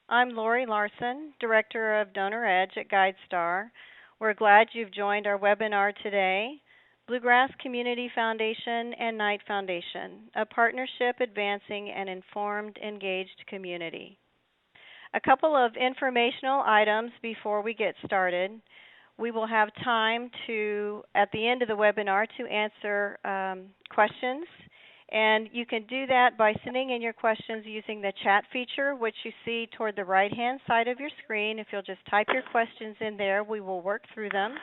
I'm Lori Larson, Director of Donor Edge at GuideStar. We're glad you've joined our webinar today, Bluegrass Community Foundation and Knight Foundation, a partnership advancing an informed, engaged community. A couple of informational items before we get started. We will have time at the end of the webinar, to answer questions. And you can do that by sending in your questions using the chat feature, which you see toward the right-hand side of your screen. If you'll just type your questions in there, we will work through them.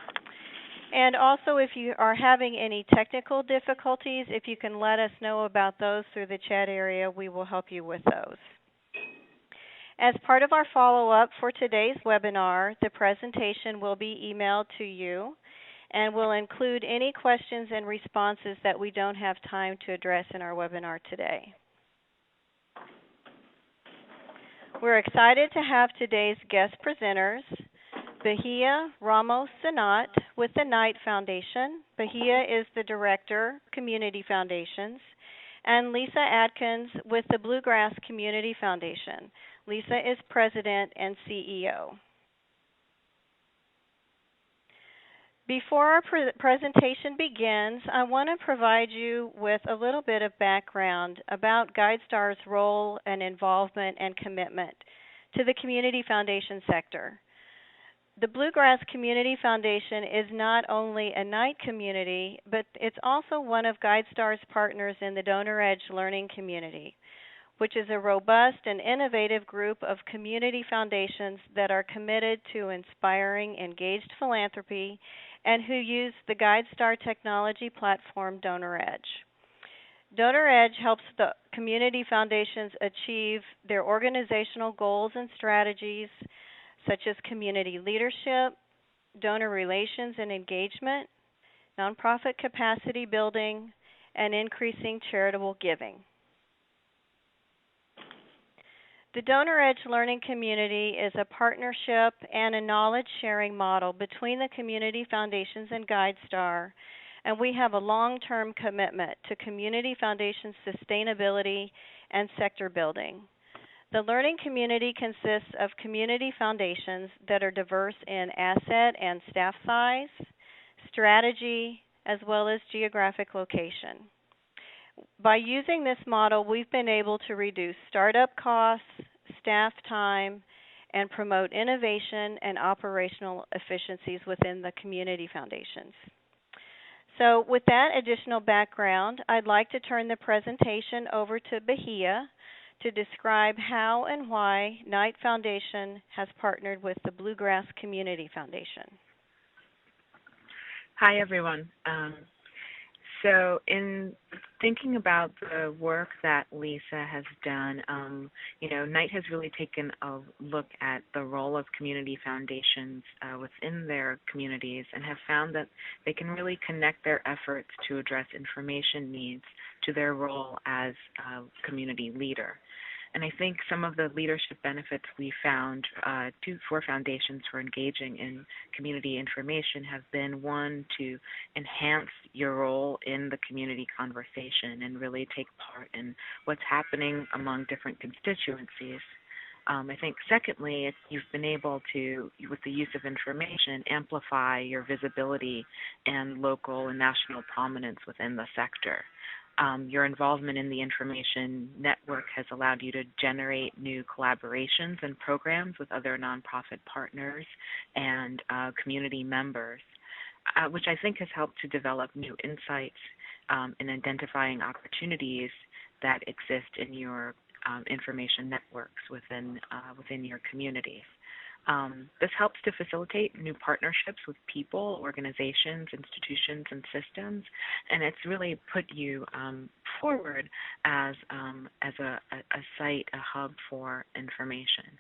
And also, if you are having any technical difficulties, if you can let us know about those through the chat area, we will help you with those. As part of our follow-up for today's webinar, the presentation will be emailed to you and will include any questions and responses that we don't have time to address in our webinar today. We're excited to have today's guest presenters, Bahia Ramos Sanat with the Knight Foundation. Bahia is the Director, Community Foundations, and Lisa Adkins with the Bluegrass Community Foundation. Lisa is President and CEO. Before our presentation begins, I want to provide you with a little bit of background about GuideStar's role and involvement and commitment to the community foundation sector. The Bluegrass Community Foundation is not only a Knight community, but it's also one of GuideStar's partners in the Donor Edge learning community, which is a robust and innovative group of community foundations that are committed to inspiring engaged philanthropy and who use the GuideStar technology platform Donor Edge. Donor Edge helps the community foundations achieve their organizational goals and strategies, such as community leadership, donor relations and engagement, nonprofit capacity building, and increasing charitable giving. The Donor Edge Learning Community is a partnership and a knowledge-sharing model between the community foundations and GuideStar, and we have a long-term commitment to community foundations sustainability and sector building. The learning community consists of community foundations that are diverse in asset and staff size, strategy, as well as geographic location. By using this model, we've been able to reduce startup costs, staff time, and promote innovation and operational efficiencies within the community foundations. So with that additional background, I'd like to turn the presentation over to Bahia to describe how and why Knight Foundation has partnered with the Bluegrass Community Foundation. Hi, everyone. So in thinking about the work that Lisa has done, Knight has really taken a look at the role of community foundations within their communities and have found that they can really connect their efforts to address information needs to their role as a community leader. And I think some of the leadership benefits we found for foundations for engaging in community information have been, one, to enhance your role in the community conversation and really take part in what's happening among different constituencies. I think, secondly, you've been able to, with the use of information, amplify your visibility and local and national prominence within the sector. Your involvement in the information network has allowed you to generate new collaborations and programs with other nonprofit partners and community members, which I think has helped to develop new insights in identifying opportunities that exist in your information networks within your communities. This helps to facilitate new partnerships with people, organizations, institutions, and systems, and it's really put you forward as a site, a hub for information.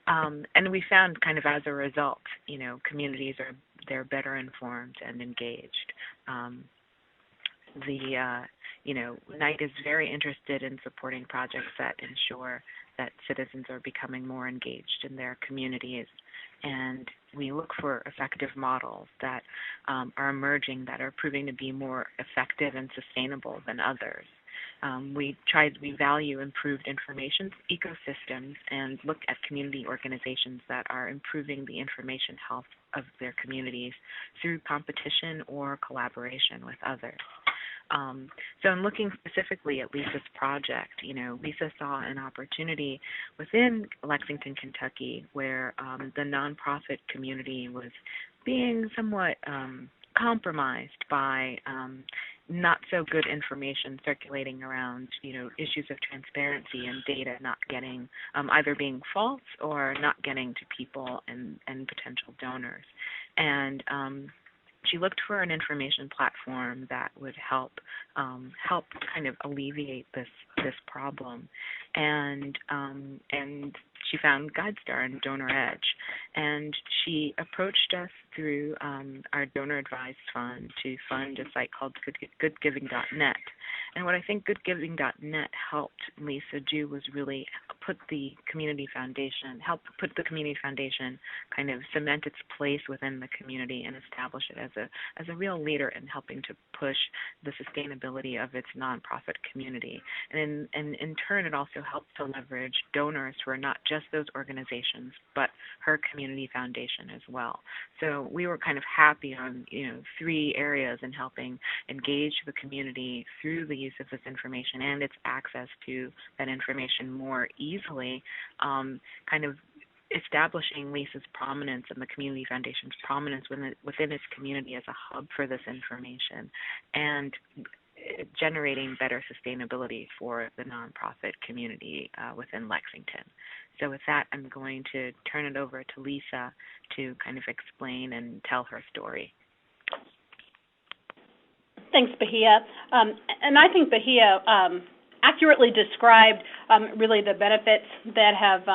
And we found, kind of as a result, communities they're better informed and engaged. Knight is very interested in supporting projects that ensure that citizens are becoming more engaged in their communities. And we look for effective models that are emerging, that are proving to be more effective and sustainable than others. We value improved information ecosystems and look at community organizations that are improving the information health of their communities through competition or collaboration with others. So in looking specifically at Lisa's project, Lisa saw an opportunity within Lexington, Kentucky, where the nonprofit community was being somewhat compromised by not so good information circulating around, issues of transparency and data not getting, either being false or not getting to people and potential donors. And she looked for an information platform that would help kind of alleviate this problem, and she found GuideStar and Donor Edge, and she approached us through our donor advised fund to fund a site called goodgiving.net. And what I think goodgiving.net helped Lisa do was really help put the community foundation kind of cement its place within the community and establish it as a real leader in helping to push the sustainability of its nonprofit community. And in turn, it also helped to leverage donors who are not just those organizations, but her community foundation as well. So we were kind of happy on, 3 areas in helping engage the community through the use of this information and its access to that information more easily, kind of establishing Lisa's prominence and the Community Foundation's prominence within its community as a hub for this information, and generating better sustainability for the nonprofit community within Lexington. So with that, I'm going to turn it over to Lisa to kind of explain and tell her story. Thanks, Bahia. And I think Bahia accurately described really the benefits that have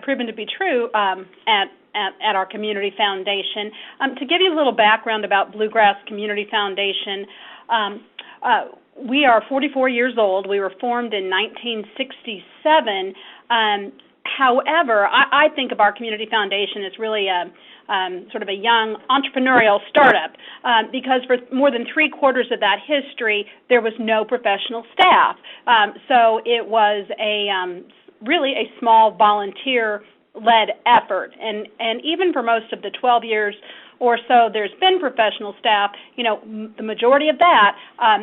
proven to be true at our Community Foundation. To give you a little background about Bluegrass Community Foundation, we are 44 years old. We were formed in 1967. However, I think of our Community Foundation as really sort of a young entrepreneurial startup because for more than 3/4 of that history, there was no professional staff. So it was really a small volunteer-led effort. And even for most of the 12 years or so there's been professional staff, the majority of that,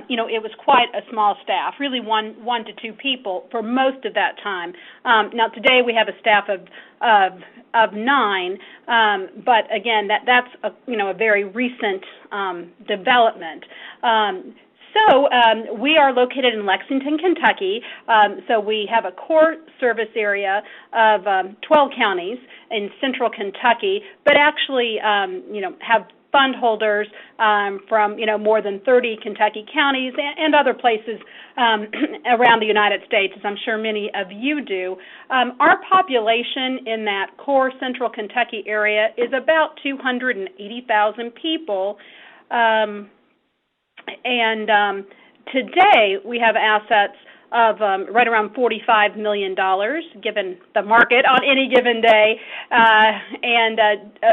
it was quite a small staff, really one to 2 people for most of that time. Now today we have a staff of 9, but again, that's a very recent development. So we are located in Lexington, Kentucky. So we have a core service area of 12 counties in central Kentucky, but actually, have fund holders from, more than 30 Kentucky counties and other places around the United States, as I'm sure many of you do. Our population in that core central Kentucky area is about 280,000 people. And today we have assets of right around $45 million, given the market on any given day, and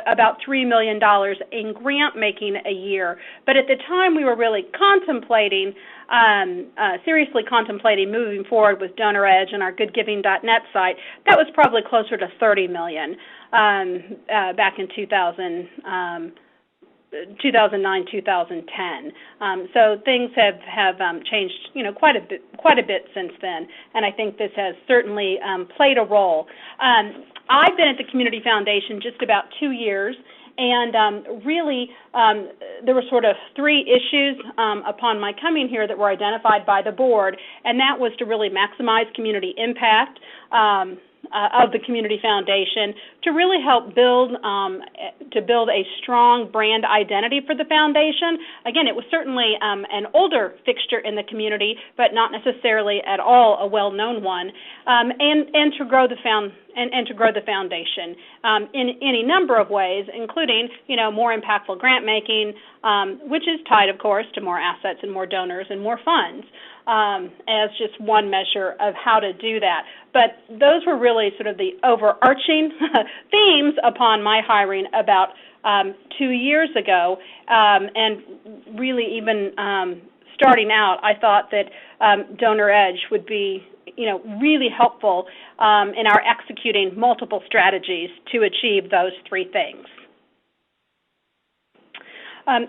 about $3 million in grant making a year. But at the time we were really seriously contemplating moving forward with Donor Edge and our goodgiving.net site, that was probably closer to $30 million back in 2009, 2010. So things have changed, quite a bit since then, and I think this has certainly played a role. I've been at the Community Foundation just about 2 years, and really there were sort of 3 issues upon my coming here that were identified by the board, and that was to really maximize community impact of the Community Foundation, to really help build a strong brand identity for the foundation. Again, it was certainly an older fixture in the community, but not necessarily at all a well-known one, and to grow the foundation in any number of ways, including more impactful grant making, which is tied, of course, to more assets and more donors and more funds, as just one measure of how to do that. But those were really sort of the overarching themes upon my hiring about 2 years ago, and really even starting out, I thought that Donor Edge would be, really helpful in our executing multiple strategies to achieve those three things.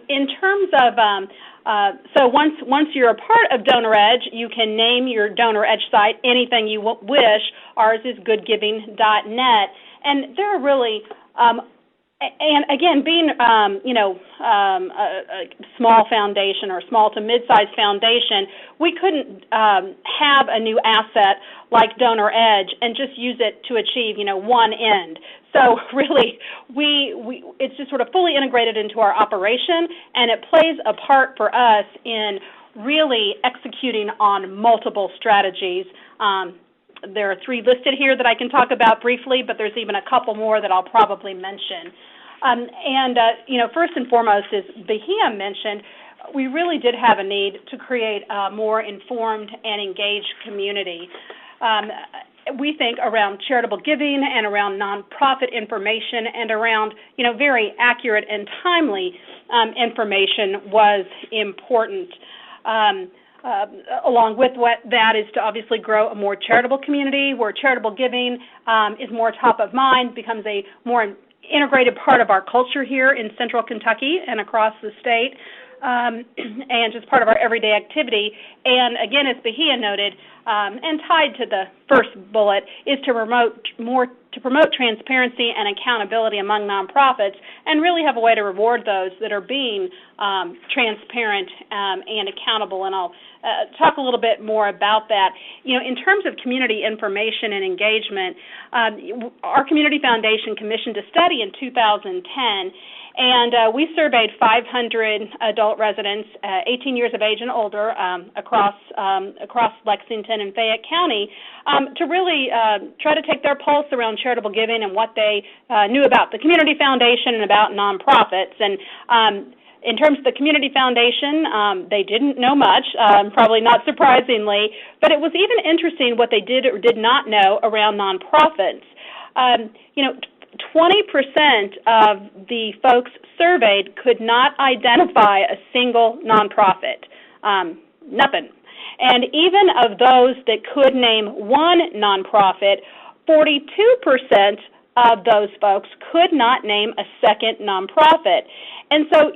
In terms of, so once you're a part of Donor Edge, you can name your Donor Edge site anything you wish. Ours is goodgiving.net, and there are really, and again, being a small foundation or small to mid-sized foundation, we couldn't have a new asset like Donor Edge and just use it to achieve one end. So really, it's just sort of fully integrated into our operation, and it plays a part for us in really executing on multiple strategies. There are three listed here that I can talk about briefly, but there's even a couple more that I'll probably mention. First and foremost, as Bahia mentioned, we really did have a need to create a more informed and engaged community. We think around charitable giving and around nonprofit information and around, very accurate and timely information was important. Along with that is to obviously grow a more charitable community where charitable giving is more top of mind, becomes a more integrated part of our culture here in Central Kentucky and across the state, and just part of our everyday activity. And again, as Bahia noted, and tied to the first bullet, is to promote transparency and accountability among nonprofits, and really have a way to reward those that are being transparent and accountable. And I'll talk a little bit more about that. In terms of community information and engagement, our Community Foundation commissioned a study in 2010, and we surveyed 500 adult residents, 18 years of age and older, across Lexington and Fayette County, to really try to take their pulse around charitable giving and what they knew about the Community Foundation and about nonprofits. And in terms of the Community Foundation, they didn't know much, probably not surprisingly, but it was even interesting what they did or did not know around nonprofits. 20% of the folks surveyed could not identify a single nonprofit, nothing. And even of those that could name one nonprofit, 42% of those folks could not name a second nonprofit. And so,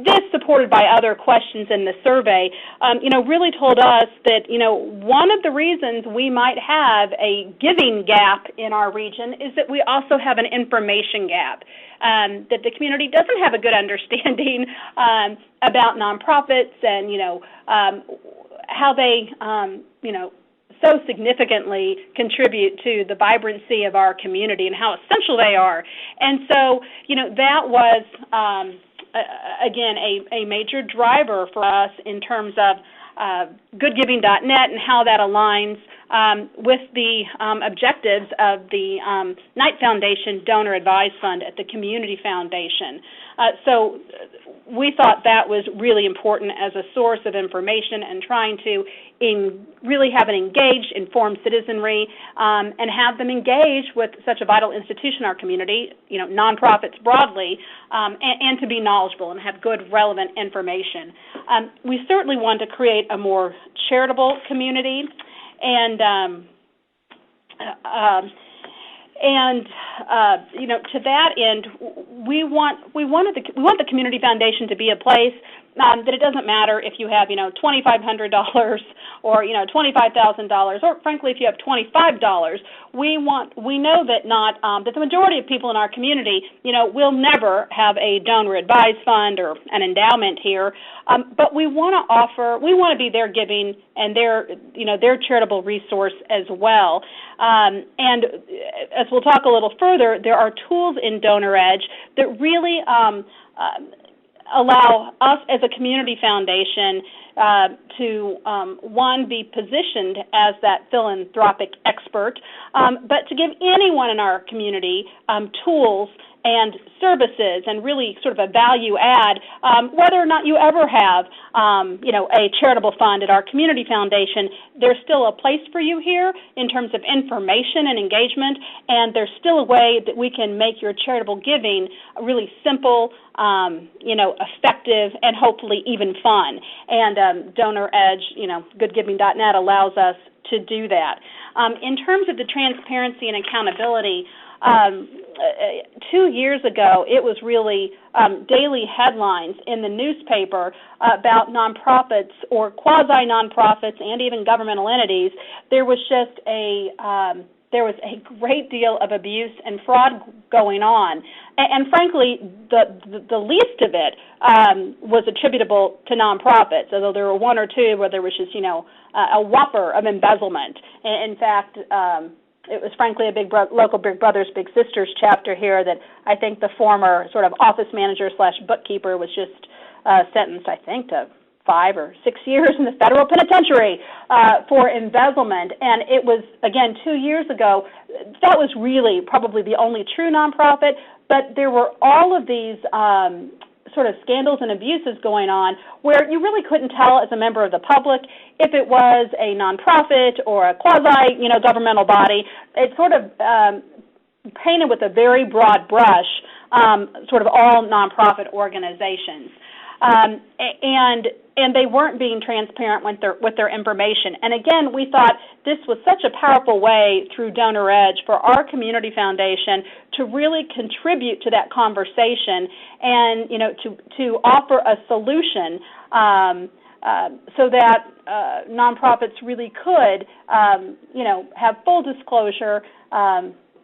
this, supported by other questions in the survey, really told us that, one of the reasons we might have a giving gap in our region is that we also have an information gap, that the community doesn't have a good understanding about nonprofits and, how they, so significantly contribute to the vibrancy of our community and how essential they are. And so, that was, again, a major driver for us in terms of goodgiving.net and how that aligns with the objectives of the Knight Foundation Donor Advised Fund at the Community Foundation. So we thought that was really important as a source of information and trying to really have an engaged, informed citizenry and have them engage with such a vital institution in our community, nonprofits broadly, and to be knowledgeable and have good, relevant information. We certainly want to create a more charitable community, and to that end, we want the Community Foundation to be a place that it doesn't matter if you have, $2,500 or, $25,000, or frankly, if you have $25. We know that that the majority of people in our community, will never have a donor advised fund or an endowment here, but we want to be their giving and their charitable resource as well. And as we'll talk a little further, there are tools in Donor Edge that really allow us as a community foundation to, one, be positioned as that philanthropic expert, but to give anyone in our community tools and services, and really sort of a value add, whether or not you ever have, a charitable fund at our community foundation, there's still a place for you here in terms of information and engagement, and there's still a way that we can make your charitable giving really simple, effective, and hopefully even fun. And Donor Edge, goodgiving.net allows us to do that. In terms of the transparency and accountability, 2 years ago, it was really daily headlines in the newspaper about nonprofits or quasi-nonprofits and even governmental entities. There was just there was a great deal of abuse and fraud going on, and frankly, the least of it was attributable to nonprofits, although there were one or two where there was just a whopper of embezzlement. In fact, it was frankly a local Big Brothers Big Sisters chapter here that I think the former sort of office manager / bookkeeper was just sentenced, I think, to 5 or 6 years in the federal penitentiary for embezzlement. And it was, again, 2 years ago, that was really probably the only true nonprofit, but there were all of these sort of scandals and abuses going on where you really couldn't tell as a member of the public if it was a nonprofit or a quasi-governmental body. It sort of painted with a very broad brush sort of all nonprofit organizations. And they weren't being transparent with their information. And again, we thought this was such a powerful way through Donor Edge for our community foundation to really contribute to that conversation and to offer a solution so that nonprofits really could have full disclosure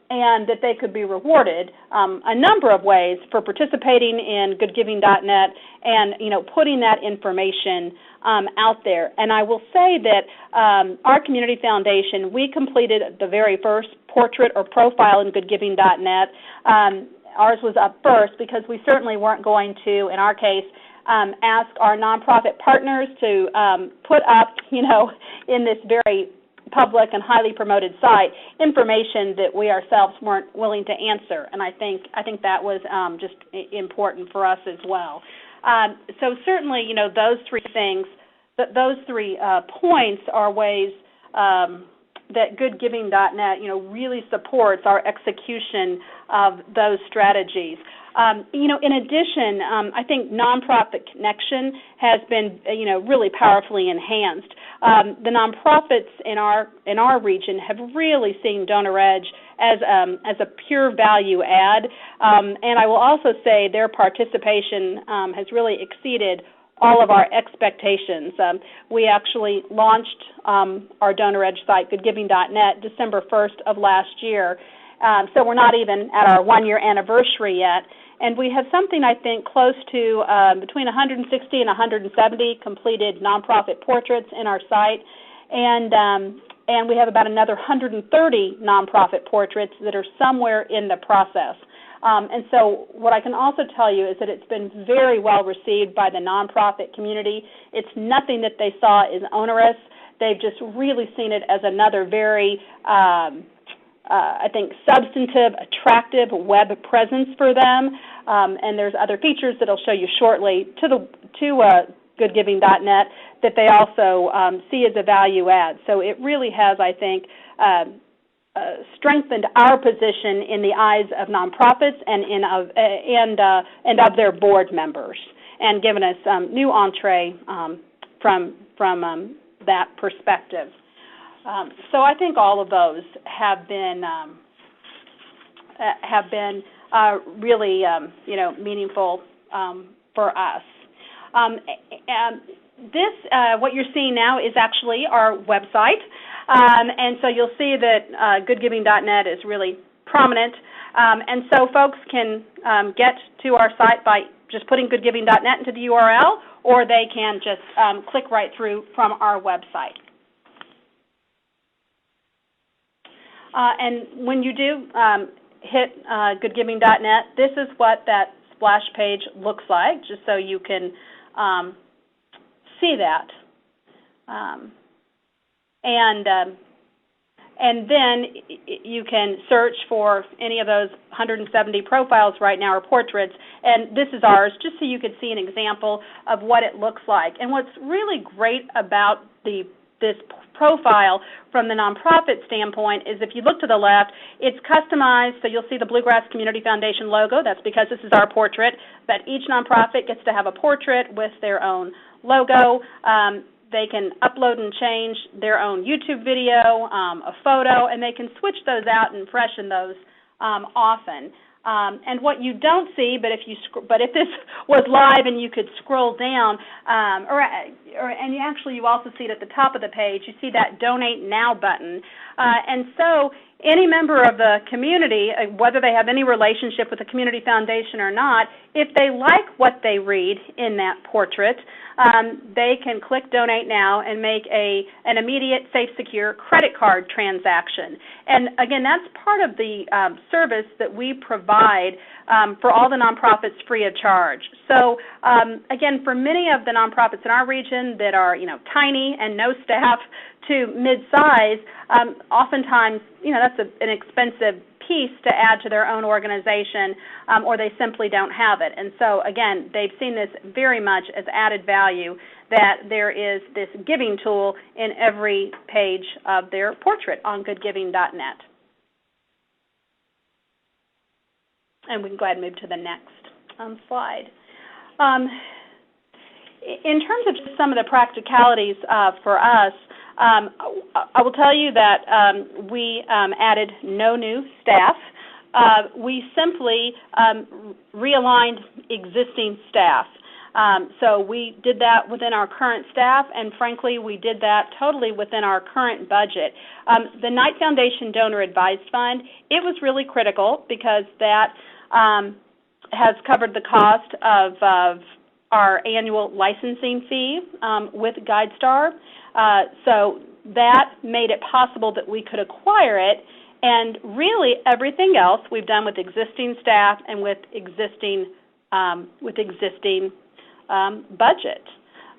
and that they could be rewarded a number of ways for participating in goodgiving.net and putting that information out there. And I will say that our community foundation, we completed the very first portrait or profile in goodgiving.net. Ours was up first because we certainly weren't going to, in our case, ask our nonprofit partners to put up, in this very public and highly promoted site, information that we ourselves weren't willing to answer, and I think that was just important for us as well. So certainly, those three things, those 3 points are ways that goodgiving.net, really supports our execution of those strategies. In addition, I think nonprofit connection has been, really powerfully enhanced. The nonprofits in our region have really seen Donor Edge as a pure value add, and I will also say their participation has really exceeded all of our expectations. We actually launched our Donor Edge site, goodgiving.net, December 1st of last year, so we're not even at our 1-year anniversary yet. And we have something, I think, close to between 160 and 170 completed nonprofit portraits in our site, and we have about another 130 nonprofit portraits that are somewhere in the process. And so what I can also tell you is that it's been very well received by the nonprofit community. It's nothing that they saw as onerous. They've just really seen it as another very I think, substantive, attractive web presence for them, and there's other features that I'll show you shortly to goodgiving.net that they also see as a value add. So it really has, I think, strengthened our position in the eyes of nonprofits and of their board members, and given us new entree from that perspective. So I think all of those have been really meaningful for us. And this what you're seeing now is actually our website, and so you'll see that goodgiving.net is really prominent, and so folks can get to our site by just putting goodgiving.net into the URL, or they can just click right through from our website. And when you do hit goodgiving.net, this is what that splash page looks like, just so you can see that. And And then you can search for any of those 170 profiles right now, or portraits, and this is ours, just so you could see an example of what it looks like. And what's really great about this profile from the nonprofit standpoint is, if you look to the left, it's customized, so you'll see the Bluegrass Community Foundation logo. That's because this is our portrait, but each nonprofit gets to have a portrait with their own logo. They can upload and change their own YouTube video, a photo, and they can switch those out and freshen those often. And what you don't see, but if this was live and you could scroll down, and you also see it at the top of the page, you see that Donate Now button. And so any member of the community, whether they have any relationship with the community foundation or not, if they like what they read in that portrait, they can click Donate Now and make an immediate, safe, secure credit card transaction. And again, that's part of the service that we provide for all the nonprofits free of charge. So again, for many of the nonprofits in our region that are tiny and no staff to mid-size, oftentimes that's an expensive piece to add to their own organization, or they simply don't have it. And so, again, they've seen this very much as added value, that there is this giving tool in every page of their portrait on goodgiving.net. And we can go ahead and move to the next slide. In terms of just some of the practicalities for us, I will tell you that we added no new staff. We simply realigned existing staff. So we did that within our current staff, and frankly, we did that totally within our current budget. The Knight Foundation Donor Advised Fund, it was really critical because that has covered the cost of our annual licensing fee with GuideStar. So that made it possible that we could acquire it, and really everything else we've done with existing staff and with existing budget.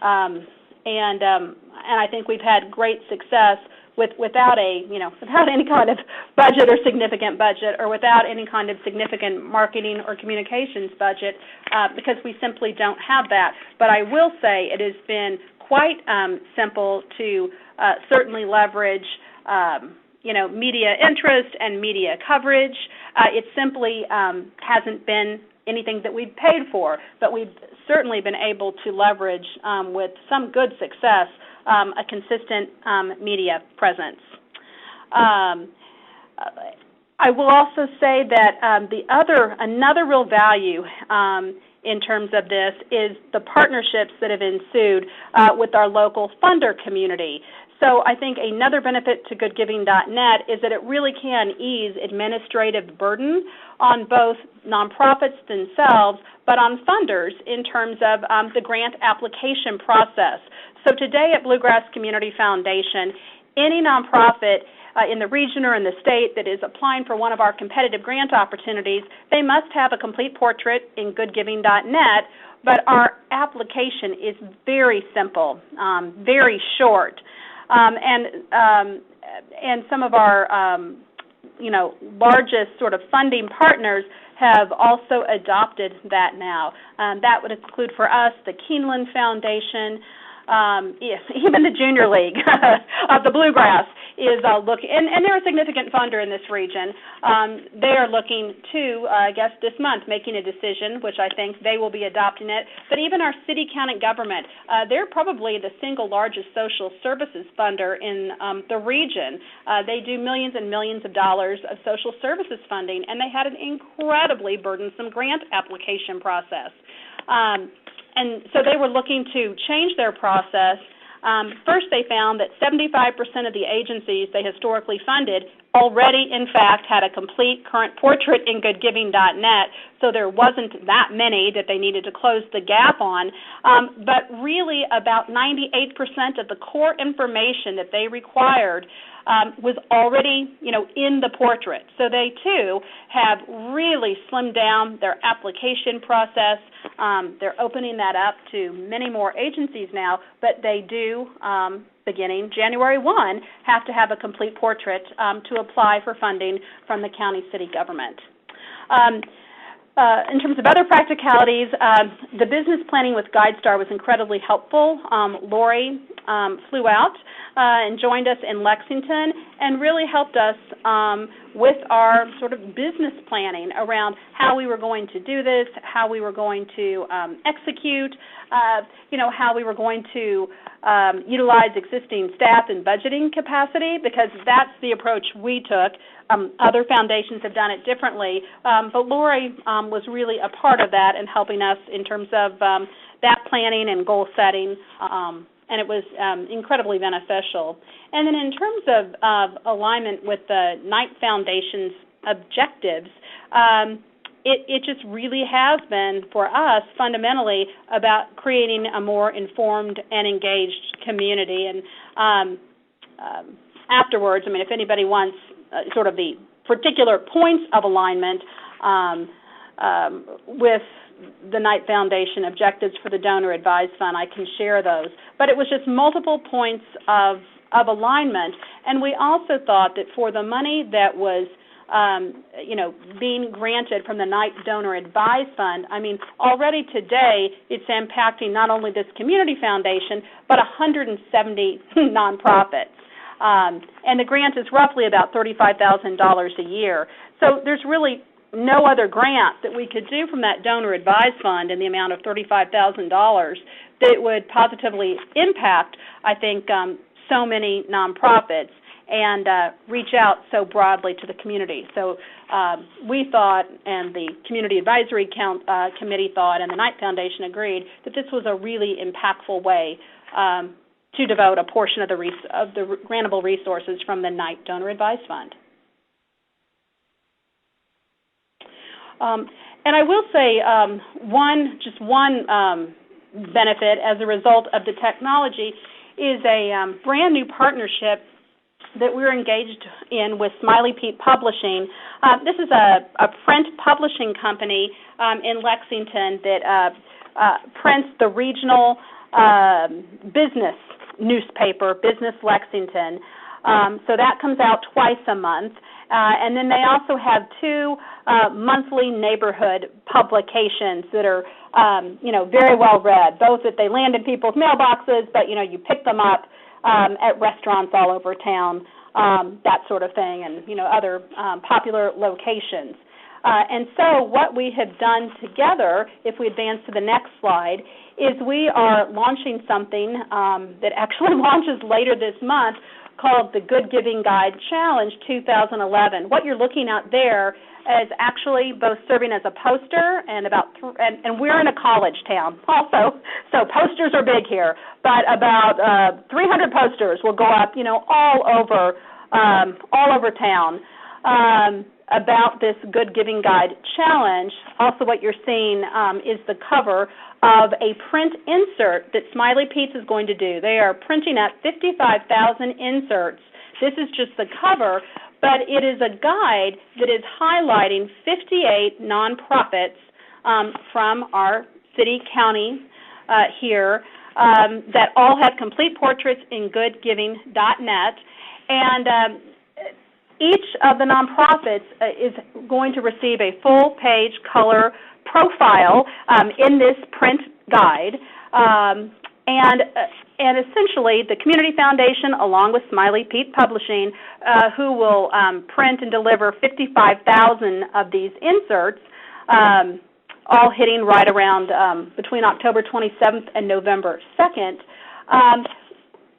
And I think we've had great success without any kind of budget or significant budget, or without any kind of significant marketing or communications budget, because we simply don't have that. But I will say it has been quite simple to certainly leverage media interest and media coverage. It simply hasn't been anything that we've paid for, but we've certainly been able to leverage with some good success a consistent media presence. I will also say that another real value in terms of this is the partnerships that have ensued with our local funder community. So I think another benefit to goodgiving.net is that it really can ease administrative burden on both nonprofits themselves, but on funders in terms of the grant application process. So today at Bluegrass Community Foundation, any nonprofit in the region or in the state that is applying for one of our competitive grant opportunities, they must have a complete portrait in goodgiving.net, but our application is very simple, very short. And some of our largest sort of funding partners have also adopted that now. That would include for us the Keeneland Foundation, even the Junior League of the Bluegrass is looking, and they're a significant funder in this region. They are looking to, I guess this month, making a decision, which I think they will be adopting it. But even our city, county government, they're probably the single largest social services funder in the region. They do millions and millions of dollars of social services funding, and they had an incredibly burdensome grant application process. And so they were looking to change their process. First, they found that 75% of the agencies they historically funded already, in fact, had a complete current portrait in goodgiving.net, so there wasn't that many that they needed to close the gap on. But really, about 98% of the core information that they required was already, in the portrait. So they, too, have really slimmed down their application process. They're opening that up to many more agencies now, but they do beginning, January 1, have to have a complete portrait to apply for funding from the county city government. In terms of other practicalities, the business planning with GuideStar was incredibly helpful. Lori flew out and joined us in Lexington and really helped us with our sort of business planning around how we were going to do this, how we were going to execute, how we were going to utilize existing staff and budgeting capacity, because that's the approach we took. Other foundations have done it differently, but Lori was really a part of that and helping us in terms of that planning and goal setting, and it was incredibly beneficial. And then in terms of alignment with the Knight Foundation's objectives, it just really has been, for us, fundamentally about creating a more informed and engaged community. And afterwards, if anybody wants sort of the particular points of alignment with the Knight Foundation objectives for the Donor Advised Fund, I can share those. But it was just multiple points of alignment, and we also thought that for the money that was being granted from the Knight Donor Advised Fund, already today it's impacting not only this community foundation, but 170 nonprofits. And the grant is roughly about $35,000 a year. So there's really no other grant that we could do from that Donor Advised Fund in the amount of $35,000 that would positively impact, I think, so many nonprofits and reach out so broadly to the community. So we thought, and the Community Advisory Committee thought, and the Knight Foundation agreed, that this was a really impactful way to devote a portion of the grantable resources from the Knight Donor Advised Fund. And I will say one benefit as a result of the technology is a brand new partnership that we're engaged in with Smiley Pete Publishing. This is a print publishing company in Lexington that prints the regional business newspaper, Business Lexington. So that comes out twice a month. And then they also have two monthly neighborhood publications that are, very well read, both that they land in people's mailboxes, but, you pick them up at restaurants all over town, that sort of thing, and, other popular locations. And so what we have done together, if we advance to the next slide, is we are launching something that actually launches later this month called the Good Giving Guide Challenge 2011. What you're looking at there is actually both serving as a poster and and we're in a college town also, so posters are big here, but about 300 posters will go up, all over town about this Good Giving Guide Challenge. Also what you're seeing is the cover of a print insert that Smiley Pete's is going to do. They are printing up 55,000 inserts. This is just the cover, but it is a guide that is highlighting 58 nonprofits from our city, county here that all have complete portraits in goodgiving.net. And each of the nonprofits is going to receive a full-page color profile in this print guide, and essentially the Community Foundation, along with Smiley Pete Publishing, who will print and deliver 55,000 of these inserts, all hitting right around between October 27th and November 2nd.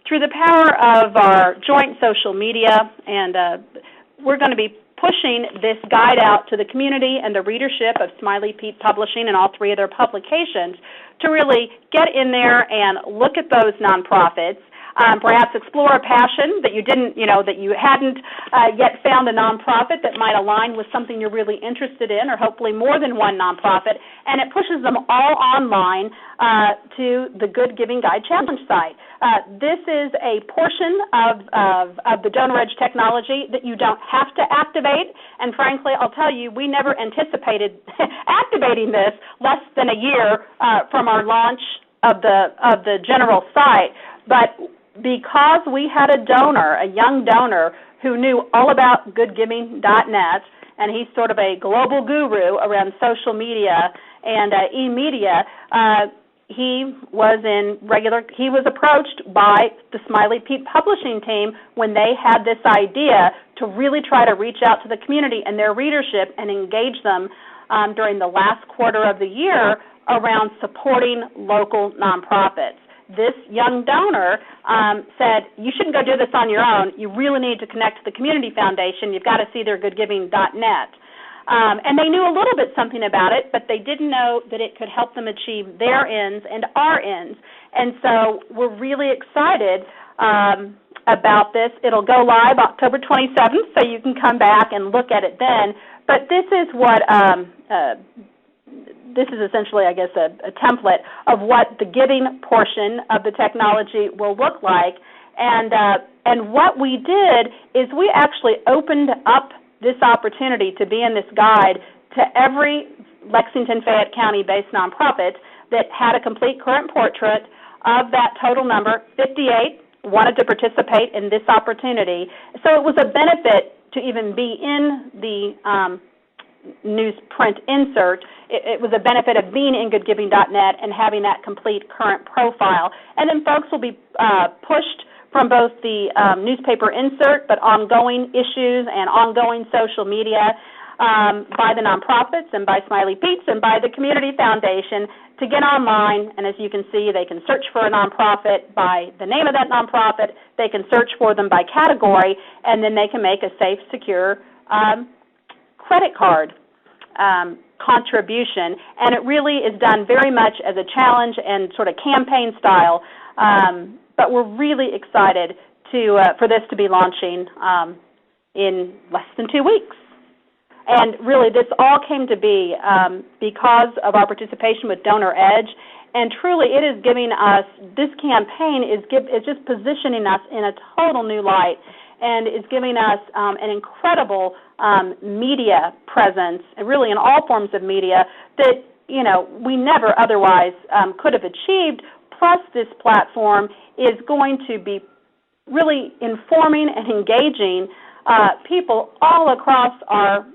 Through the power of our joint social media, and we're going to be pushing this guide out to the community and the readership of Smiley Pete Publishing and all three of their publications to really get in there and look at those nonprofits, perhaps explore a passion that you didn't, that you hadn't yet found a nonprofit that might align with something you're really interested in, or hopefully more than one nonprofit, and it pushes them all online to the Good Giving Guide Challenge site. This is a portion of the Donor Edge technology that you don't have to activate, and frankly, I'll tell you, we never anticipated activating this less than a year from our launch of the general site, but because we had a donor, a young donor, who knew all about goodgiving.net, and he's sort of a global guru around social media and e-media, he was approached by the Smiley Pete publishing team when they had this idea to really try to reach out to the community and their readership and engage them during the last quarter of the year around supporting local nonprofits. This young donor said, you shouldn't go do this on your own. You really need to connect to the Community Foundation. You've got to see their goodgiving.net. And they knew a little bit something about it, but they didn't know that it could help them achieve their ends and our ends. And so we're really excited about this. It'll go live October 27th, so you can come back and look at it then. But this is what this is essentially, I guess, a template of what the giving portion of the technology will look like. And what we did is we actually opened up this opportunity to be in this guide to every Lexington, Fayette County-based nonprofit that had a complete current portrait of that total number. 58 wanted to participate in this opportunity. So it was a benefit to even be in the newsprint insert. It was a benefit of being in goodgiving.net and having that complete current profile. And then folks will be pushed from both the newspaper insert, but ongoing issues and ongoing social media by the nonprofits and by Smiley Pete's and by the Community Foundation to get online. And as you can see, they can search for a nonprofit by the name of that nonprofit. They can search for them by category, and then they can make a safe, secure credit card contribution. And it really is done very much as a challenge and sort of campaign style. But we're really excited for this to be launching in less than 2 weeks. And really, this all came to be because of our participation with Donor Edge. And truly, it is giving us, this campaign is just positioning us in a total new light, and is giving us an incredible media presence, and really in all forms of media that, we never otherwise could have achieved. Plus, this platform is going to be really informing and engaging people all across our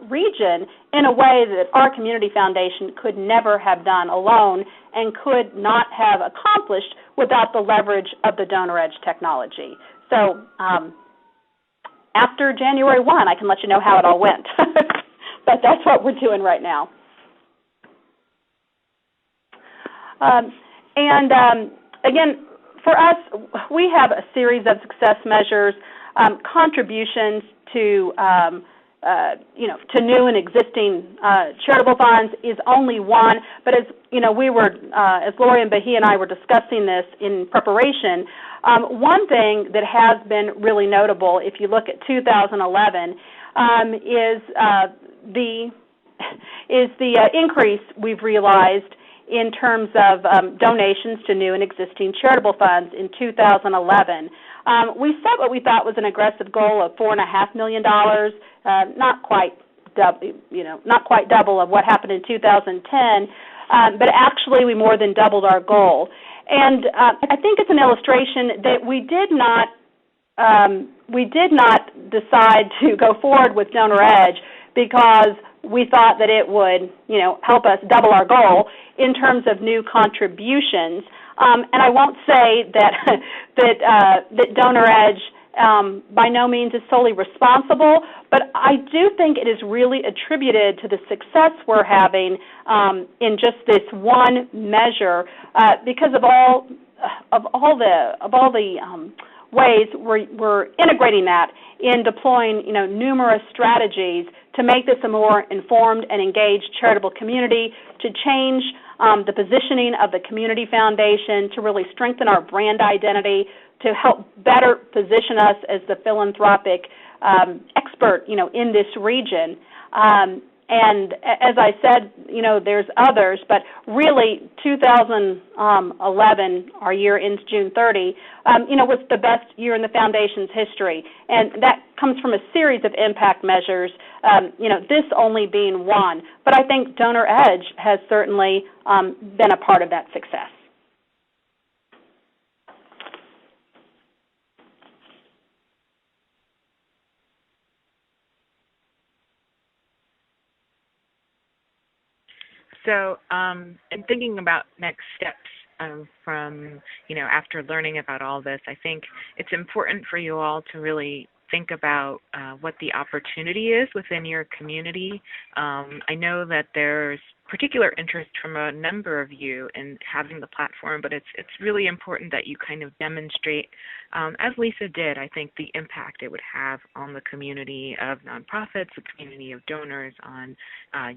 region in a way that our community foundation could never have done alone and could not have accomplished without the leverage of the Donor Edge technology. So after January 1, I can let you know how it all went. But that's what we're doing right now. Again, for us, we have a series of success measures. Contributions to new and existing charitable funds is only one. But as as Lori and Bahia and I were discussing this in preparation, one thing that has been really notable, if you look at 2011, is the increase we've realized in terms of donations to new and existing charitable funds in 2011. We set what we thought was an aggressive goal of $4.5 million, not quite double of what happened in 2010, but actually we more than doubled our goal. And I think it's an illustration that we did not decide to go forward with Donor Edge because we thought that it would, help us double our goal in terms of new contributions. And I won't say that Donor Edge by no means is solely responsible, but I do think it is really attributed to the success we're having in just this one measure because of all the ways we're integrating that in deploying numerous strategies to make this a more informed and engaged charitable community, to change the positioning of the Community Foundation, to really strengthen our brand identity, to help better position us as the philanthropic expert in this region. And as I said, there's others, but really 2011, our year ends June 30, was the best year in the Foundation's history. And that comes from a series of impact measures, this only being one. But I think Donor Edge has certainly been a part of that success. So, in thinking about next steps from, after learning about all this, I think it's important for you all to really think about what the opportunity is within your community. I know that there's particular interest from a number of you in having the platform, but it's really important that you kind of demonstrate, as Lisa did, I think, the impact it would have on the community of nonprofits, the community of donors, on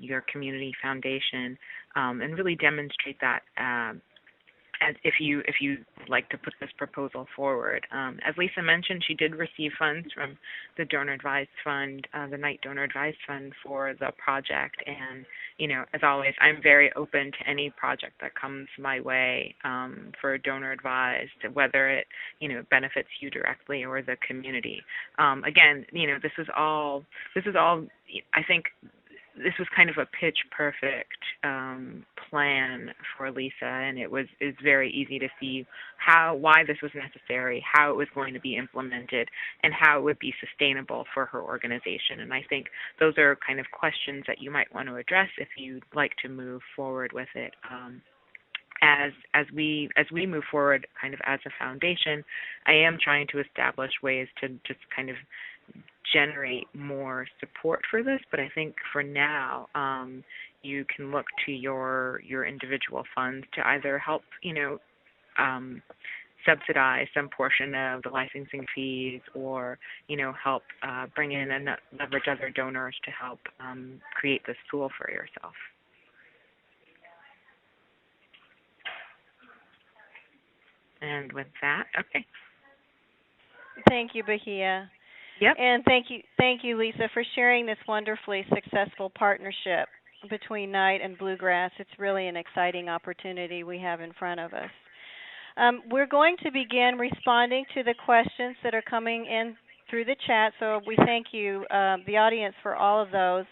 your community foundation, and really demonstrate that as if you would like to put this proposal forward. As Lisa mentioned, she did receive funds from the Donor Advised Fund, the Knight Donor Advised Fund, for the project. And as always, I'm very open to any project that comes my way for Donor Advised, whether it benefits you directly or the community. Again, this is all. I think this was kind of a pitch perfect plan for Lisa, and it's very easy to see why this was necessary, how it was going to be implemented, and how it would be sustainable for her organization. And I think those are kind of questions that you might want to address if you'd like to move forward with it. As we move forward kind of as a foundation, I am trying to establish ways to just kind of generate more support for this, but I think for now you can look to your individual funds to either help subsidize some portion of the licensing fees, or help bring in and leverage other donors to help create this tool for yourself. And with that, okay. Thank you, Bahia. Yep. And thank you, Lisa, for sharing this wonderfully successful partnership between Knight and Bluegrass. It's really an exciting opportunity we have in front of us. We're going to begin responding to the questions that are coming in through the chat, so we thank you, the audience, for all of those.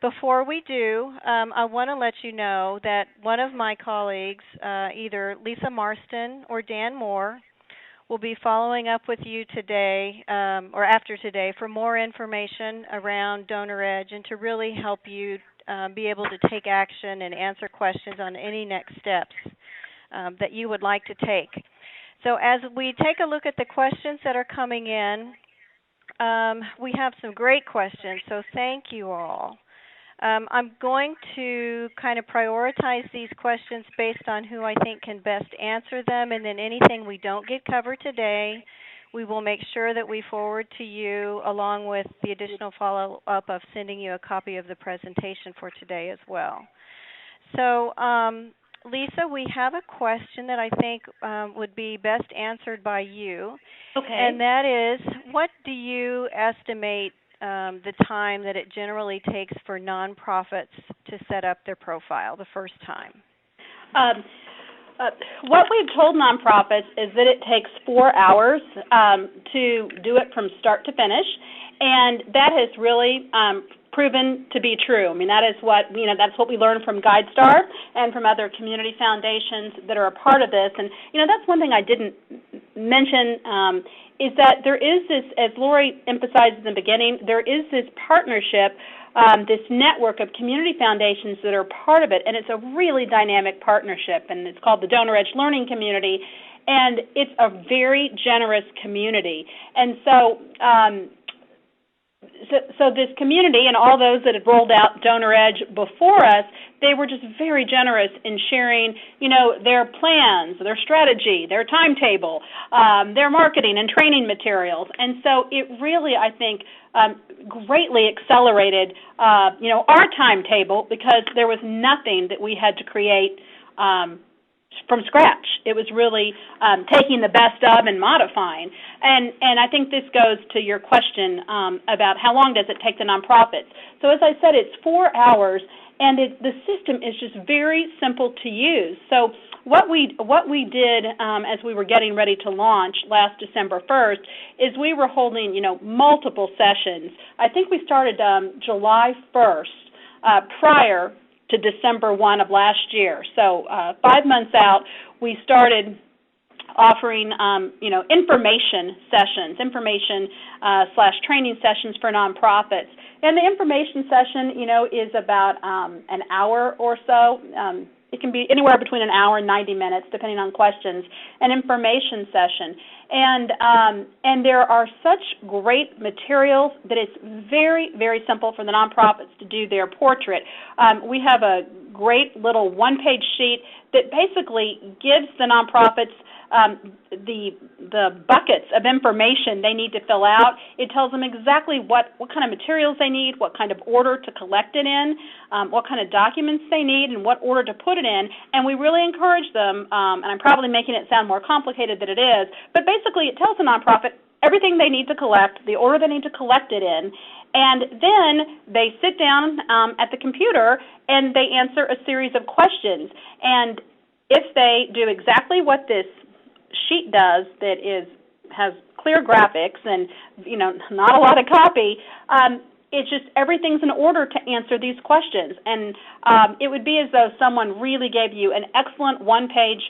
Before we do, I want to let you know that one of my colleagues, either Lisa Marston or Dan Moore, will be following up with you today or after today for more information around Donor Edge and to really help you be able to take action and answer questions on any next steps that you would like to take. So as we take a look at the questions that are coming in, we have some great questions, so thank you all. I'm going to kind of prioritize these questions based on who I think can best answer them, and then anything we don't get covered today, we will make sure that we forward to you, along with the additional follow-up of sending you a copy of the presentation for today as well. So, Lisa, we have a question that I think would be best answered by you. Okay. And that is, what do you estimate the time that it generally takes for nonprofits to set up their profile the first time? What we've told nonprofits is that it takes 4 hours to do it from start to finish, and that has really proven to be true. I mean, that is what that's what we learned from GuideStar and from other community foundations that are a part of this. And that's one thing I didn't mention. Is that there is this, as Lori emphasized in the beginning, there is this partnership, this network of community foundations that are part of it, and it's a really dynamic partnership, and it's called the Donor Edge Learning Community, and it's a very generous community. And so this community and all those that had rolled out Donor Edge before us, they were just very generous in sharing, their plans, their strategy, their timetable, their marketing and training materials. And so it really, I think, greatly accelerated, our timetable, because there was nothing that we had to create from scratch. It was really taking the best of and modifying. And I think this goes to your question about how long does it take the nonprofits. So as I said, it's 4 hours, and the system is just very simple to use. So what we did as we were getting ready to launch last December 1st is we were holding multiple sessions. I think we started July 1st prior to December 1 of last year. So 5 months out, we started offering, information sessions, information slash training sessions for nonprofits. And the information session, is about an hour or so. It can be anywhere between an hour and 90 minutes, depending on questions. An information session, and there are such great materials that it's very, very simple for the nonprofits to do their portrait. We have a great little one-page sheet that basically gives the nonprofits the buckets of information they need to fill out. It tells them exactly what kind of materials they need, what kind of order to collect it in, what kind of documents they need, and what order to put it in. And we really encourage them, and I'm probably making it sound more complicated than it is, but basically it tells the nonprofit everything they need to collect, the order they need to collect it in, and then they sit down at the computer and they answer a series of questions. And if they do exactly what this sheet does, that has clear graphics and not a lot of copy, it's just everything's in order to answer these questions. And it would be as though someone really gave you an excellent one-page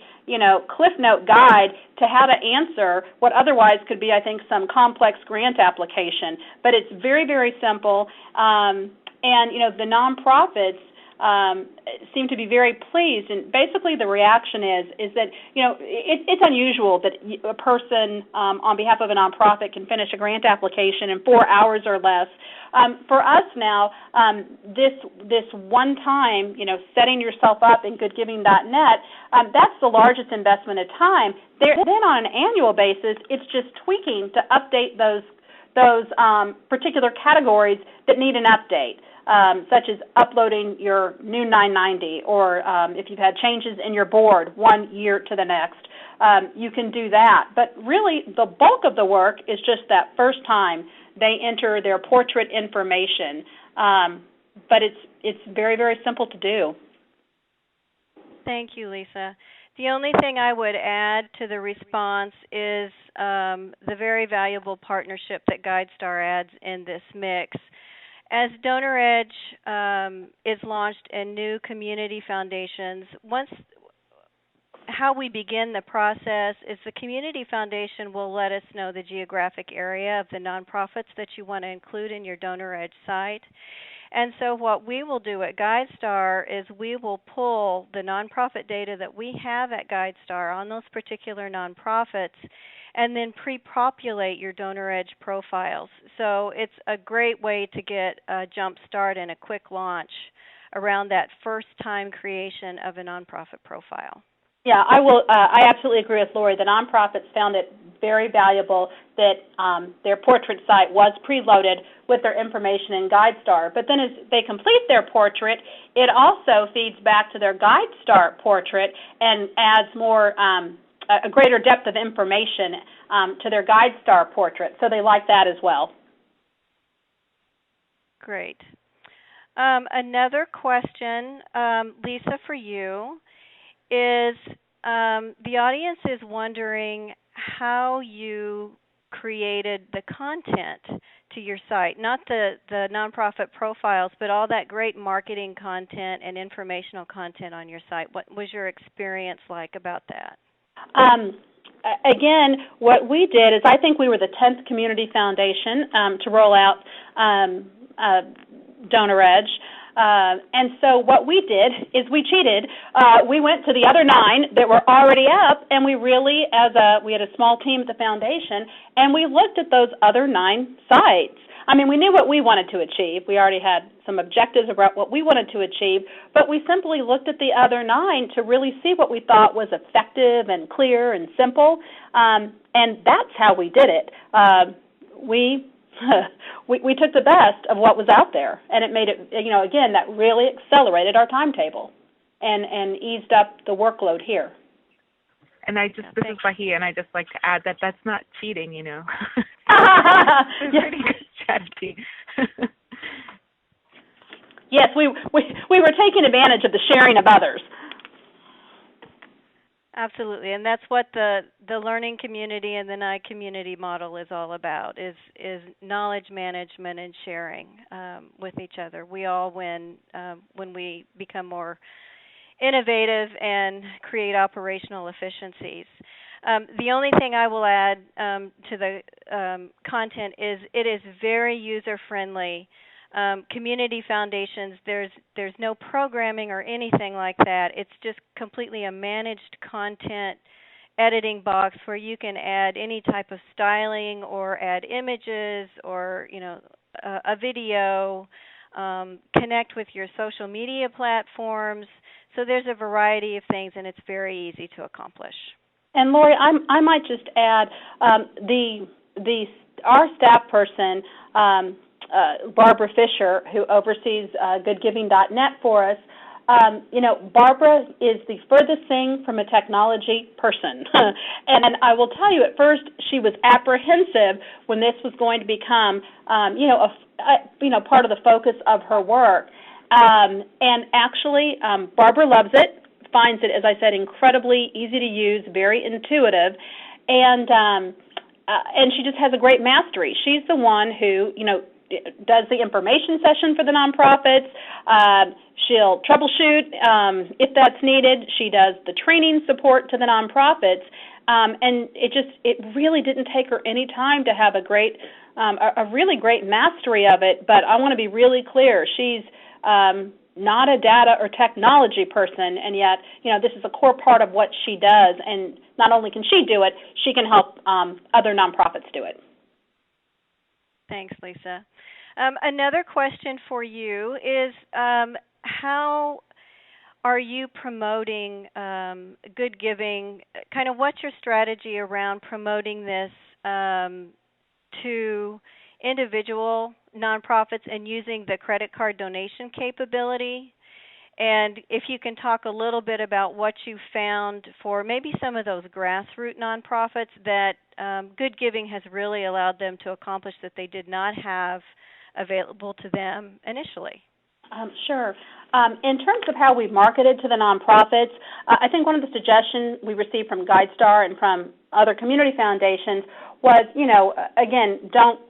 Cliff Note guide to how to answer what otherwise could be, I think, some complex grant application. But it's very, very simple, and the nonprofits seem to be very pleased. And basically, the reaction is that it's unusual that a person on behalf of a nonprofit can finish a grant application in 4 hours or less. For us now, this one time, setting yourself up in goodgiving.net, that's the largest investment of time. Then on an annual basis, it's just tweaking to update those particular categories that need an update, such as uploading your new 990, or if you've had changes in your board 1 year to the next, you can do that. But really, the bulk of the work is just that first time they enter their portrait information. But it's very, very simple to do. Thank you, Lisa. The only thing I would add to the response is the very valuable partnership that GuideStar adds in this mix. As DonorEdge is launched in new community foundations, how we begin the process is the community foundation will let us know the geographic area of the nonprofits that you want to include in your DonorEdge site. And so what we will do at GuideStar is we will pull the nonprofit data that we have at GuideStar on those particular nonprofits and then pre-populate your DonorEdge profiles. So it's a great way to get a jump start and a quick launch around that first-time creation of a nonprofit profile. Yeah, I will. I absolutely agree with Lori. The nonprofits found it very valuable that their portrait site was preloaded with their information in GuideStar. But then as they complete their portrait, it also feeds back to their GuideStar portrait and adds more, a greater depth of information to their GuideStar portrait. So they like that as well. Great. Another question, Lisa, for you is the audience is wondering how you created the content to your site, not the nonprofit profiles, but all that great marketing content and informational content on your site. What was your experience like about that? Again, what we did is I think we were the 10th community foundation to roll out DonorEdge. And so what we did is we cheated. We went to the other 9 that were already up, and we really, we had a small team at the foundation, and we looked at those other 9 sites. I mean, we knew what we wanted to achieve. We already had some objectives about what we wanted to achieve, but we simply looked at the other 9 to really see what we thought was effective and clear and simple, and that's how we did it. We took the best of what was out there, and it made it, again, that really accelerated our timetable and eased up the workload here. And this is Bahia, and I just like to add that that's not cheating, It's a pretty good strategy. Yes, we were taking advantage of the sharing of others. Absolutely, and that's what the learning community and the NI community model is all about, is knowledge management and sharing with each other. We all win when we become more innovative and create operational efficiencies. The only thing I will add to the content is it is very user friendly. Community foundations, there's no programming or anything like that. It's just completely a managed content editing box where you can add any type of styling or add images or a video, connect with your social media platforms. So there's a variety of things, and it's very easy to accomplish. And Lori, I might just add our staff person, Barbara Fisher, who oversees goodgiving.net for us. Barbara is the furthest thing from a technology person. And I will tell you, at first, she was apprehensive when this was going to become, part of the focus of her work. And actually, Barbara loves it, finds it, as I said, incredibly easy to use, very intuitive, and she just has a great mastery. She's the one who, does the information session for the nonprofits. She'll troubleshoot if that's needed. She does the training support to the nonprofits, and it really didn't take her any time to have a really great mastery of it. But I want to be really clear: she's not a data or technology person, and yet, this is a core part of what she does. And not only can she do it, she can help other nonprofits do it. Thanks, Lisa. Another question for you is how are you promoting good giving? Kind of what's your strategy around promoting this to individual nonprofits and using the credit card donation capability? And if you can talk a little bit about what you found for maybe some of those grassroots nonprofits that good giving has really allowed them to accomplish that they did not have available to them initially. Sure. In terms of how we've marketed to the nonprofits, I think one of the suggestions we received from GuideStar and from other community foundations was, again, don't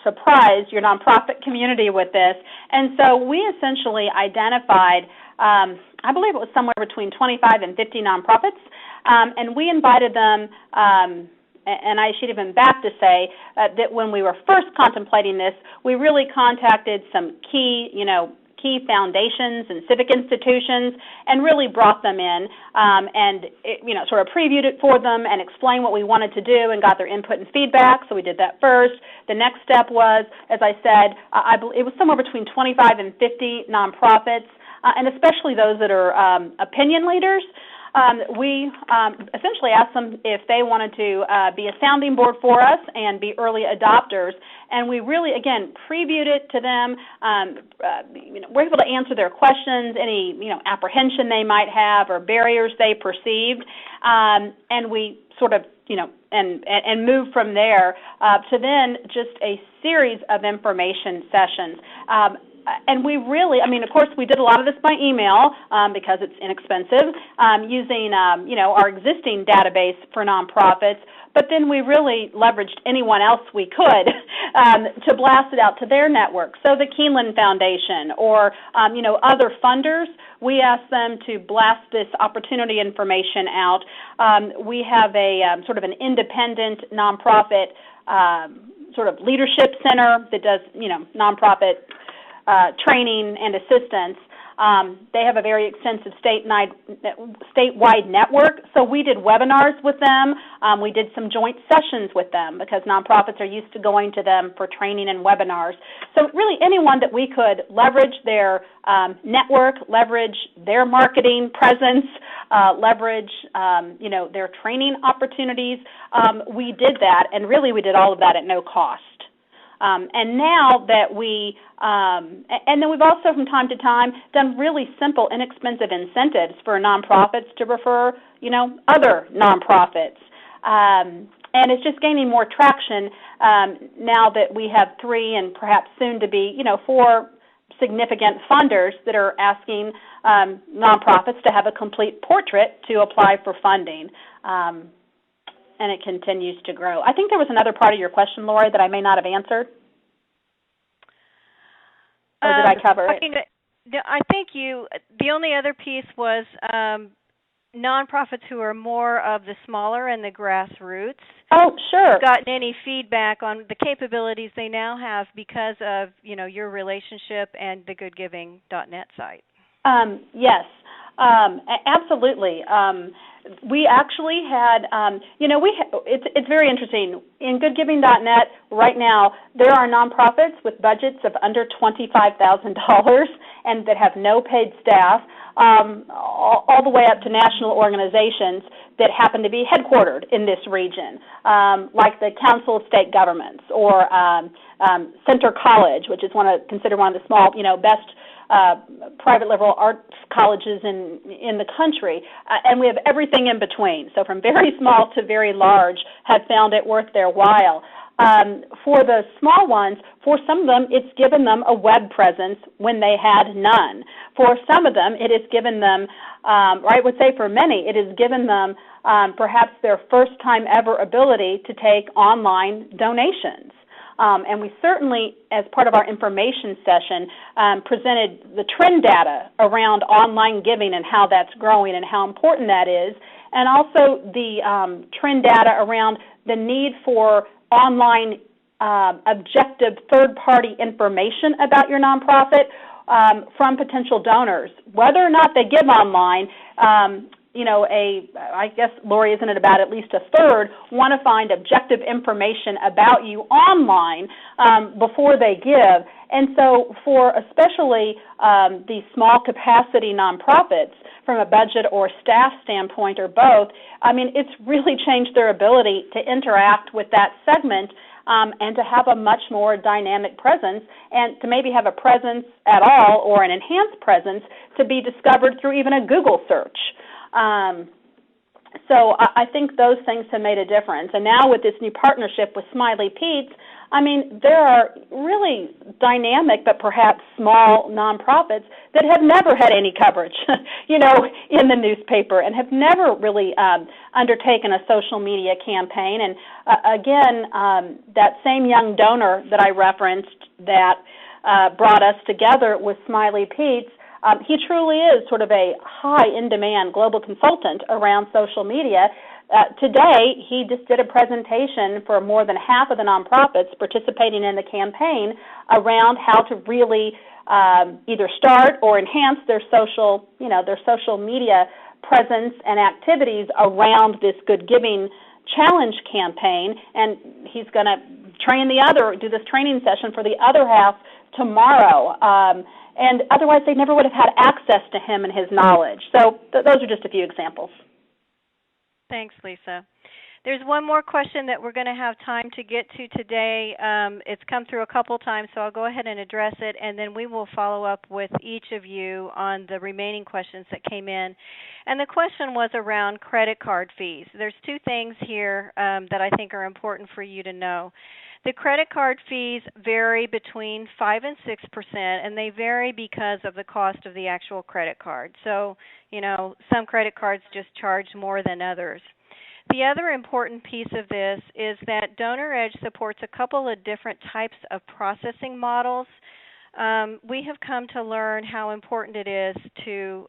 surprise your nonprofit community with this. And so we essentially identified, I believe it was somewhere between 25 and 50 nonprofits, and we invited them, and I should have been back to say that when we were first contemplating this, we really contacted some key foundations and civic institutions and really brought them in and sort of previewed it for them and explained what we wanted to do and got their input and feedback. So we did that first. The next step was, as I said, it was somewhere between 25 and 50 nonprofits, and especially those that are opinion leaders. We essentially asked them if they wanted to be a sounding board for us and be early adopters, and we really, again, previewed it to them. We're able to answer their questions, any apprehension they might have or barriers they perceived, and we sort of and move from there to then just a series of information sessions. And we really, of course, we did a lot of this by email because it's inexpensive, using, our existing database for nonprofits. But then we really leveraged anyone else we could to blast it out to their network. So the Keeneland Foundation or, other funders, we asked them to blast this opportunity information out. We have a sort of an independent nonprofit sort of leadership center that does, nonprofit training and assistance. They have a very extensive statewide network, so we did webinars with them. We did some joint sessions with them because nonprofits are used to going to them for training and webinars. So really anyone that we could leverage their network, leverage their marketing presence, leverage their training opportunities, we did that, and really we did all of that at no cost. And now that and then we've also from time to time done really simple, inexpensive incentives for nonprofits to refer, other nonprofits. And it's just gaining more traction now that we have 3 and perhaps soon to be, 4 significant funders that are asking nonprofits to have a complete portrait to apply for funding. And it continues to grow. I think there was another part of your question, Lori, that I may not have answered. Or did I cover it? I think the only other piece was nonprofits who are more of the smaller and the grassroots, Oh, sure. gotten any feedback on the capabilities they now have because of, your relationship and the goodgiving.net site? Yes, absolutely. We actually had, it's very interesting. In goodgiving.net right now, there are nonprofits with budgets of under $25,000 and that have no paid staff, all the way up to national organizations that happen to be headquartered in this region, like the Council of State Governments or Center College, which is considered one of the small, best private liberal arts colleges in the country, and we have everything in between. So from very small to very large have found it worth their while. For the small ones, for some of them, it's given them a web presence when they had none. For some of them, it has given them, or I would say for many, it has given them perhaps their first time ever ability to take online donations. And we certainly, as part of our information session, presented the trend data around online giving and how that's growing and how important that is, and also the trend data around the need for online objective third-party information about your nonprofit from potential donors. Whether or not they give online, I guess, Lori, isn't it about at least a third want to find objective information about you online before they give. And so for especially these small capacity nonprofits, from a budget or staff standpoint or both, it's really changed their ability to interact with that segment and to have a much more dynamic presence, and to maybe have a presence at all or an enhanced presence to be discovered through even a Google search. So I think those things have made a difference. And now with this new partnership with Smiley Pete's, there are really dynamic but perhaps small nonprofits that have never had any coverage, in the newspaper, and have never really undertaken a social media campaign. And again, that same young donor that I referenced that brought us together with Smiley Pete's, he truly is sort of a high in-demand global consultant around social media. Today, he just did a presentation for more than half of the nonprofits participating in the campaign around how to really either start or enhance their social media presence and activities around this Good Giving Challenge campaign. And he's going to do this training session for the other half tomorrow. And otherwise, they never would have had access to him and his knowledge. So those are just a few examples. Thanks, Lisa. There's one more question that we're going to have time to get to today. It's come through a couple times, so I'll go ahead and address it, and then we will follow up with each of you on the remaining questions that came in. And the question was around credit card fees. There's two things here that I think are important for you to know. The credit card fees vary between 5 and 6%, and they vary because of the cost of the actual credit card. So, some credit cards just charge more than others. The other important piece of this is that DonorEdge supports a couple of different types of processing models. We have come to learn how important it is to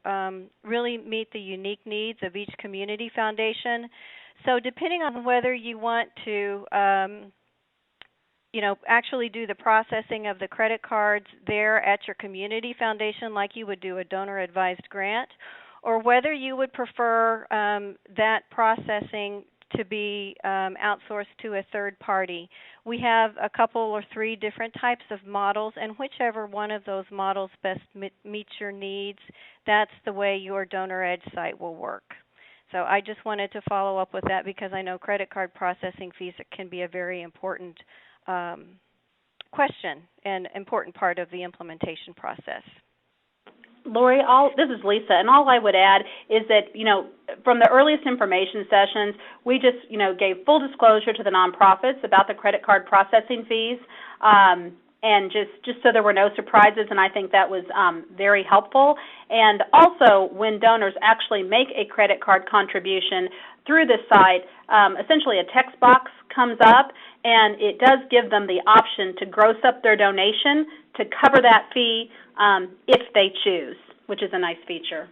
really meet the unique needs of each community foundation. So depending on whether you want to actually do the processing of the credit cards there at your community foundation like you would do a donor-advised grant, or whether you would prefer that processing to be outsourced to a third party. We have a couple or three different types of models, and whichever one of those models best meets your needs, that's the way your DonorEdge site will work. So I just wanted to follow up with that because I know credit card processing fees can be a very important question and important part of the implementation process. Lori, this is Lisa, and all I would add is that, from the earliest information sessions, we just, gave full disclosure to the nonprofits about the credit card processing fees, and just so there were no surprises, and I think that was very helpful. And also, when donors actually make a credit card contribution through this site, essentially a text box comes up, and it does give them the option to gross up their donation to cover that fee if they choose, which is a nice feature.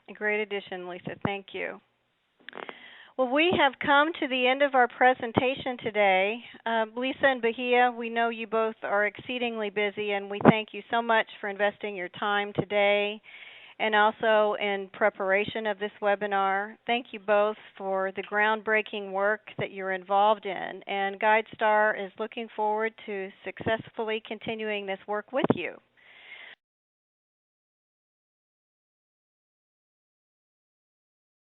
A great addition, Lisa. Thank you. Well, we have come to the end of our presentation today. Lisa and Bahia, we know you both are exceedingly busy, and we thank you so much for investing your time today and also in preparation of this webinar. Thank you both for the groundbreaking work that you're involved in, and GuideStar is looking forward to successfully continuing this work with you.